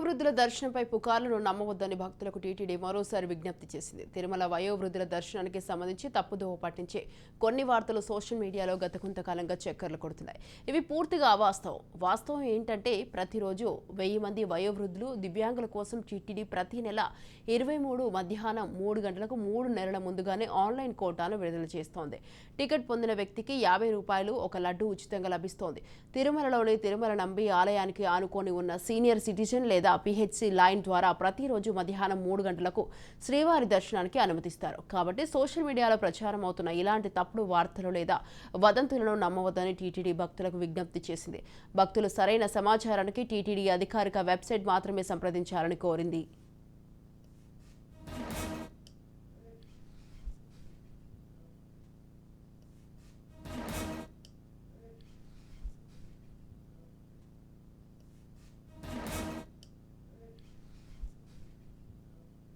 వయోవృద్ధుల దర్శనంపై పుకార్లను నమ్మవద్దని భక్తులకు టీటీడీ మరోసారి విజ్ఞప్తి చేసింది. తిరుమల వయోవృద్ధుల దర్శనానికి సంబంధించి తప్పుదోవ పట్టించే కొన్ని వార్తలు సోషల్ మీడియాలో గత కొంతకాలంగా చక్కర్లు కొడుతున్నాయి. ఇవి పూర్తిగా అవాస్తవం. వాస్తవం ఏంటంటే ప్రతిరోజు 1000 మంది వయోవృద్ధులు, దివ్యాంగుల కోసం టీటీడీ ప్రతి నెల 23 మధ్యాహ్నం 3 గంటలకు 3 నెలల ముందుగానే ఆన్లైన్ కోటాను విడుదల చేస్తోంది. టికెట్ పొందిన వ్యక్తికి 50 రూపాయలు ఒక లడ్డు ఉచితంగా లభిస్తోంది. తిరుమలలోని తిరుమల నంబి ఆలయానికి ఆనుకొని ఉన్న సీనియర్ సిటిజన్ లేదా పిహెచ్సి లైన్ ద్వారా ప్రతిరోజు మధ్యాహ్నం 3 గంటలకు శ్రీవారి దర్శనానికి అనుమతిస్తారు. కాబట్టి సోషల్ మీడియాలో ప్రచారం అవుతున్న ఇలాంటి తప్పుడు వార్తలు లేదా వదంతులను నమ్మవద్దని టీటీడీ భక్తులకు విజ్ఞప్తి చేసింది. భక్తులు సరైన సమాచారానికి టీటీడీ అధికారిక వెబ్సైట్ మాత్రమే సంప్రదించాలని కోరింది.